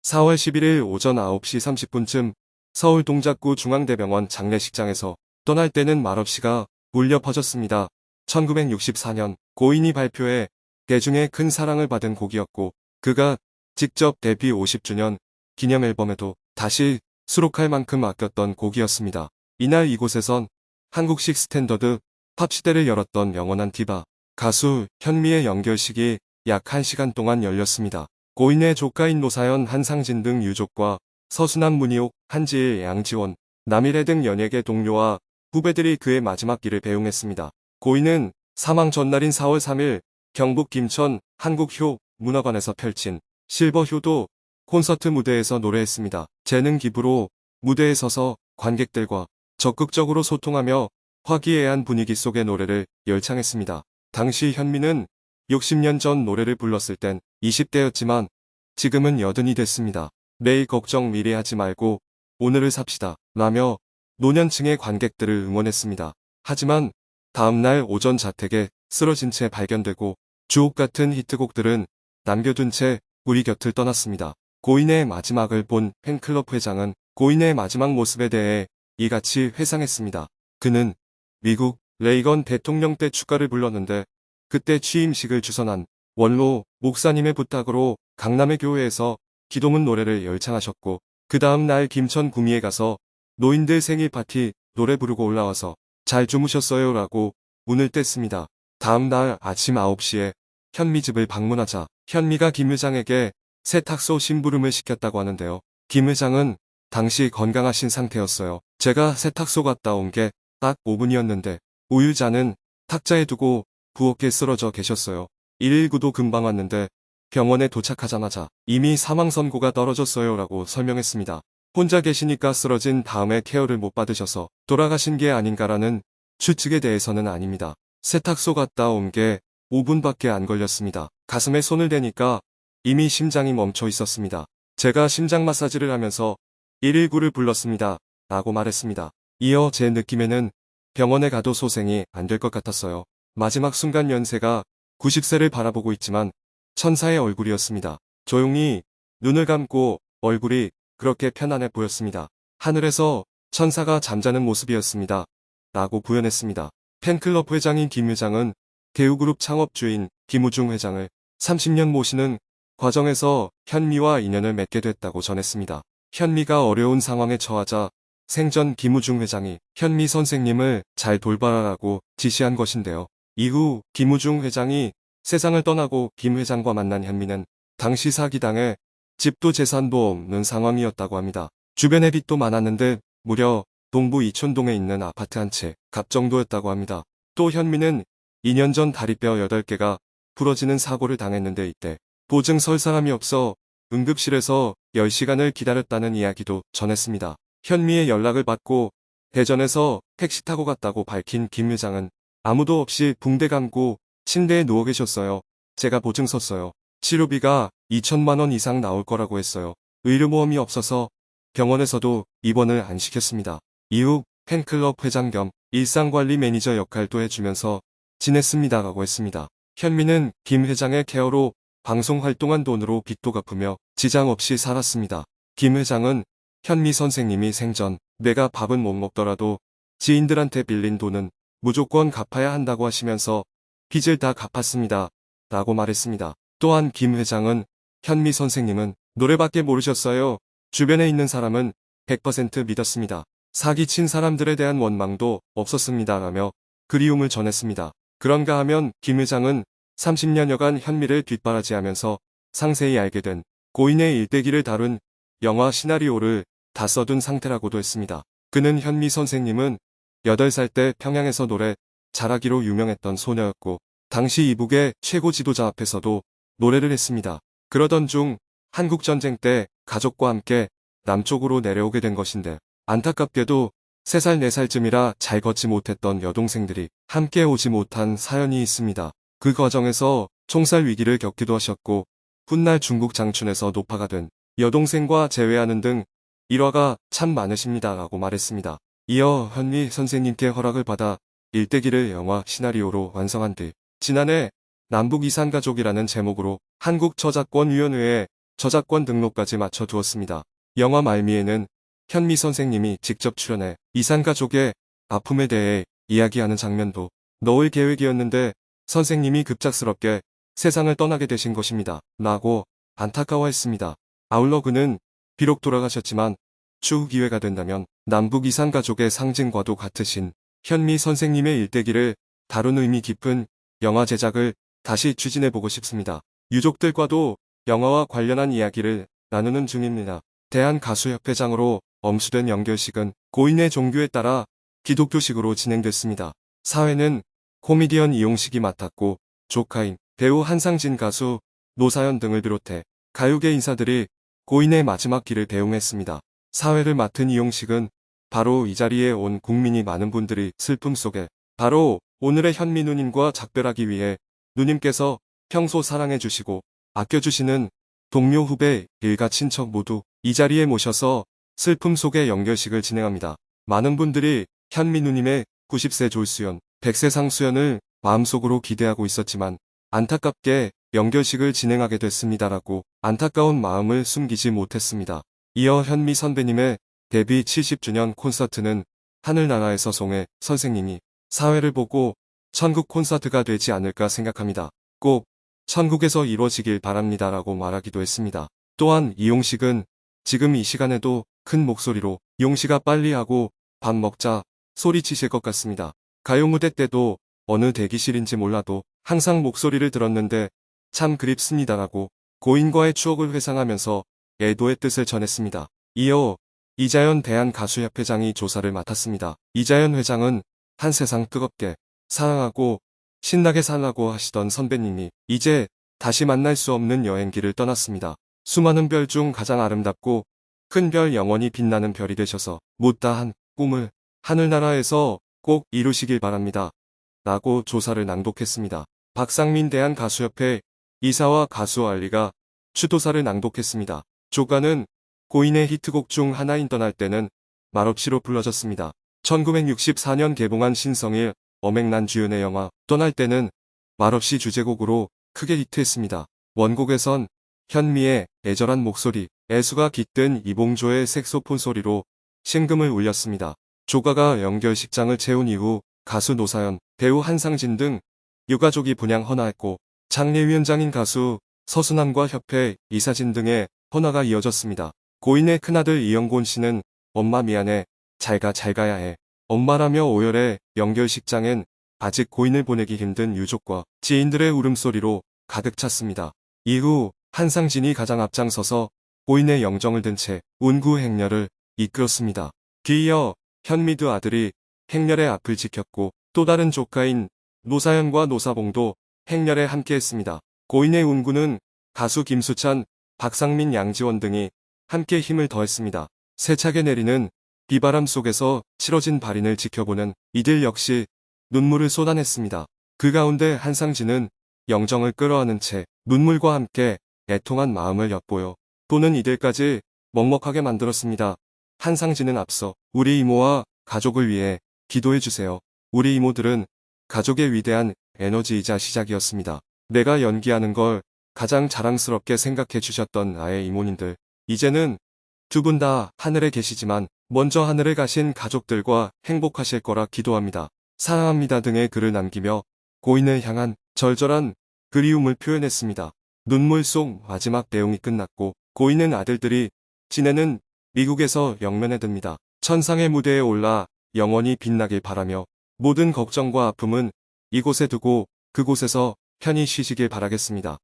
4월 11일 오전 9시 30분쯤 서울 동작구 중앙대병원 장례식장에서 떠날 때는 말없이가 울려 퍼졌습니다. 1964년 고인이 발표해 대중의 큰 사랑을 받은 곡이었고 그가 직접 데뷔 50주년 기념 앨범에도 다시 수록할 만큼 아꼈던 곡이었습니다. 이날 이곳에선 한국식 스탠더드 팝 시대를 열었던 영원한 디바 가수 현미의 연결식이 약 1시간 동안 열렸습니다. 고인의 조카인 노사연, 한상진 등 유족과 서수남, 문희옥, 한지일, 양지원, 남일애 등 연예계 동료와 후배들이 그의 마지막 길을 배웅했습니다. 고인은 사망 전날인 4월 3일 경북 김천 한국효 문화관에서 펼친 실버효도 콘서트 무대에서 노래했습니다. 재능 기부로 무대에 서서 관객들과 적극적으로 소통하며 화기애애한 분위기 속의 노래를 열창했습니다. 당시 현미는 60년 전 노래를 불렀을 땐 20대였지만 지금은 80이 됐습니다. 내일 걱정 미리 하지 말고 오늘을 삽시다 라며 노년층의 관객들을 응원했습니다. 하지만 다음날 오전 자택에 쓰러진 채 발견되고 주옥 같은 히트곡들은 남겨둔 채 우리 곁을 떠났습니다. 고인의 마지막을 본 팬클럽 회장은 고인의 마지막 모습에 대해 이같이 회상했습니다. 그는 미국 레이건 대통령 때 축가를 불렀는데 그때 취임식을 주선한 원로 목사님의 부탁으로 강남의 교회에서 기도문 노래를 열창하셨고 그 다음 날 김천 구미에 가서 노인들 생일 파티 노래 부르고 올라와서 잘 주무셨어요 라고 문을 뗐습니다. 다음 날 아침 9시에 현미 집을 방문하자 현미가 김 회장에게 세탁소 심부름을 시켰다고 하는데요. 김 회장은 당시 건강하신 상태였어요. 제가 세탁소 갔다 온 게 딱 5분이었는데 우유잔은 탁자에 두고 부엌에 쓰러져 계셨어요. 119도 금방 왔는데 병원에 도착하자마자 이미 사망 선고가 떨어졌어요 라고 설명했습니다. 혼자 계시니까 쓰러진 다음에 케어를 못 받으셔서 돌아가신 게 아닌가라는 추측에 대해서는 아닙니다. 세탁소 갔다 온 게 5분밖에 안 걸렸습니다. 가슴에 손을 대니까 이미 심장이 멈춰 있었습니다. 제가 심장 마사지를 하면서 119를 불렀습니다 라고 말했습니다. 이어 제 느낌에는 병원에 가도 소생이 안 될 것 같았어요. 마지막 순간 연세가 90세를 바라보고 있지만 천사의 얼굴이었습니다. 조용히 눈을 감고 얼굴이 그렇게 편안해 보였습니다. 하늘에서 천사가 잠자는 모습이었습니다. 라고 부연했습니다. 팬클럽 회장인 김 회장은 대우그룹 창업주인 김우중 회장을 30년 모시는 과정에서 현미와 인연을 맺게 됐다고 전했습니다. 현미가 어려운 상황에 처하자 생전 김우중 회장이 현미 선생님을 잘 돌봐라라고 지시한 것인데요. 이후 김우중 회장이 세상을 떠나고 김 회장과 만난 현미는 당시 사기당해 집도 재산도 없는 상황이었다고 합니다. 주변에 빚도 많았는데 무려 동부 이촌동에 있는 아파트 한 채 값 정도였다고 합니다. 또 현미는 2년 전 다리뼈 8개가 부러지는 사고를 당했는데 이때 보증 설 사람이 없어 응급실에서 10시간을 기다렸다는 이야기도 전했습니다. 현미의 연락을 받고 대전에서 택시 타고 갔다고 밝힌 김 회장은 아무도 없이 붕대 감고 침대에 누워 계셨어요. 제가 보증 섰어요. 치료비가 2천만 원 이상 나올 거라고 했어요. 의료보험이 없어서 병원에서도 입원을 안 시켰습니다. 이후 팬클럽 회장 겸 일상관리 매니저 역할도 해주면서 지냈습니다라고 했습니다. 현미는 김 회장의 케어로 방송 활동한 돈으로 빚도 갚으며 지장 없이 살았습니다. 김 회장은 현미 선생님이 생전 내가 밥은 못 먹더라도 지인들한테 빌린 돈은 무조건 갚아야 한다고 하시면서 빚을 다 갚았습니다. 라고 말했습니다. 또한 김 회장은 현미 선생님은 노래밖에 모르셨어요. 주변에 있는 사람은 100% 믿었습니다. 사기친 사람들에 대한 원망도 없었습니다. 라며 그리움을 전했습니다. 그런가 하면 김 회장은 30년여간 현미를 뒷바라지하면서 상세히 알게 된 고인의 일대기를 다룬 영화 시나리오를 다 써둔 상태라고도 했습니다. 그는 현미 선생님은 8살 때 평양에서 노래 잘하기로 유명했던 소녀였고 당시 이북의 최고 지도자 앞에서도 노래를 했습니다. 그러던 중 한국전쟁 때 가족과 함께 남쪽으로 내려오게 된 것인데 안타깝게도 3살 4살쯤이라 잘 걷지 못했던 여동생들이 함께 오지 못한 사연이 있습니다. 그 과정에서 총살 위기를 겪기도 하셨고 훗날 중국 장춘에서 노파가 된 여동생과 재회하는 등 일화가 참 많으십니다. 라고 말했습니다. 이어 현미 선생님께 허락을 받아 일대기를 영화 시나리오로 완성한 뒤 지난해 남북 이산가족이라는 제목으로 한국저작권위원회에 저작권 등록까지 맞춰두었습니다. 영화 말미에는 현미 선생님이 직접 출연해 이산가족의 아픔에 대해 이야기하는 장면도 넣을 계획이었는데 선생님이 급작스럽게 세상을 떠나게 되신 것입니다. 라고 안타까워했습니다. 아울러 그는 비록 돌아가셨지만 추후 기회가 된다면 남북 이산가족의 상징과도 같으신 현미 선생님의 일대기를 다룬 의미 깊은 영화 제작을 다시 추진해보고 싶습니다. 유족들과도 영화와 관련한 이야기를 나누는 중입니다. 대한가수협회장으로 엄수된 영결식은 고인의 종교에 따라 기독교식으로 진행됐습니다. 사회는 코미디언 이용식이 맡았고 조카인 배우 한상진 가수 노사연 등을 비롯해 가요계 인사들이 고인의 마지막 길을 대웅했습니다. 사회를 맡은 이용식은 바로 이 자리에 온 국민이 많은 분들이 슬픔 속에 바로 오늘의 현미 누님과 작별하기 위해 누님께서 평소 사랑해주시고 아껴주시는 동료 후배 일가 친척 모두 이 자리에 모셔서 슬픔 속의 영결식을 진행합니다. 많은 분들이 현미 누님의 90세 졸수연, 100세 상수연을 마음속으로 기대하고 있었지만 안타깝게 영결식을 진행하게 됐습니다라고 안타까운 마음을 숨기지 못했습니다. 이어 현미 선배님의 데뷔 70주년 콘서트는 하늘나라에서 송해 선생님이 사회를 보고 천국 콘서트가 되지 않을까 생각합니다. 꼭 천국에서 이루어지길 바랍니다라고 말하기도 했습니다. 또한 이용식은 지금 이 시간에도 큰 목소리로 용식아 빨리 하고 밥 먹자 소리치실 것 같습니다. 가요 무대 때도 어느 대기실인지 몰라도 항상 목소리를 들었는데 참 그립습니다라고 고인과의 추억을 회상하면서 애도의 뜻을 전했습니다. 이어 이자연 대한가수협회장이 조사를 맡았습니다. 이자연 회장은 한 세상 뜨겁게 사랑하고 신나게 살라고 하시던 선배님이 이제 다시 만날 수 없는 여행길을 떠났습니다. 수많은 별 중 가장 아름답고 큰 별 영원히 빛나는 별이 되셔서 못다한 꿈을 하늘나라에서 꼭 이루시길 바랍니다. 라고 조사를 낭독했습니다. 박상민 대한가수협회 이사와 가수 알리가 추도사를 낭독했습니다. 조가는 고인의 히트곡 중 하나인 떠날 때는 말없이로 불러졌습니다. 1964년 개봉한 신성일 엄앵란 주연의 영화 떠날 때는 말없이 주제곡으로 크게 히트했습니다. 원곡에선 현미의 애절한 목소리, 애수가 깃든 이봉조의 색소폰 소리로 심금을 울렸습니다. 조가가 영결식장을 채운 이후 가수 노사연, 배우 한상진 등 유가족이 분양 헌화했고 장례위원장인 가수 서수남과 협회 이사진 등의 헌화가 이어졌습니다. 고인의 큰아들 이영곤 씨는 엄마 미안해, 잘 가야 해. 엄마라며 오열해 영결식장엔 아직 고인을 보내기 힘든 유족과 지인들의 울음소리로 가득 찼습니다. 이후 한상진이 가장 앞장서서 고인의 영정을 든 채 운구 행렬을 이끌었습니다. 뒤이어 현미두 아들이 행렬의 앞을 지켰고 또 다른 조카인 노사연과 노사봉도 행렬에 함께했습니다. 고인의 운구는 가수 김수찬, 박상민, 양지원 등이 함께 힘을 더했습니다. 세차게 내리는 비바람 속에서 치러진 발인을 지켜보는 이들 역시 눈물을 쏟아냈습니다. 그 가운데 한상진은 영정을 끌어안은 채 눈물과 함께 애통한 마음을 엿보여 보는 이들까지 먹먹하게 만들었습니다. 한상진은 앞서 우리 이모와 가족을 위해 기도해주세요. 우리 이모들은 가족의 위대한 에너지이자 시작이었습니다. 내가 연기하는 걸 가장 자랑스럽게 생각해 주셨던 나의 이모님들. 이제는 두 분 다 하늘에 계시지만 먼저 하늘에 가신 가족들과 행복하실 거라 기도합니다. 사랑합니다 등의 글을 남기며 고인을 향한 절절한 그리움을 표현했습니다. 눈물 속 마지막 내용이 끝났고 고인은 아들들이 지내는 미국에서 영면에 듭니다. 천상의 무대에 올라 영원히 빛나길 바라며 모든 걱정과 아픔은 이곳에 두고 그곳에서 편히 쉬시길 바라겠습니다.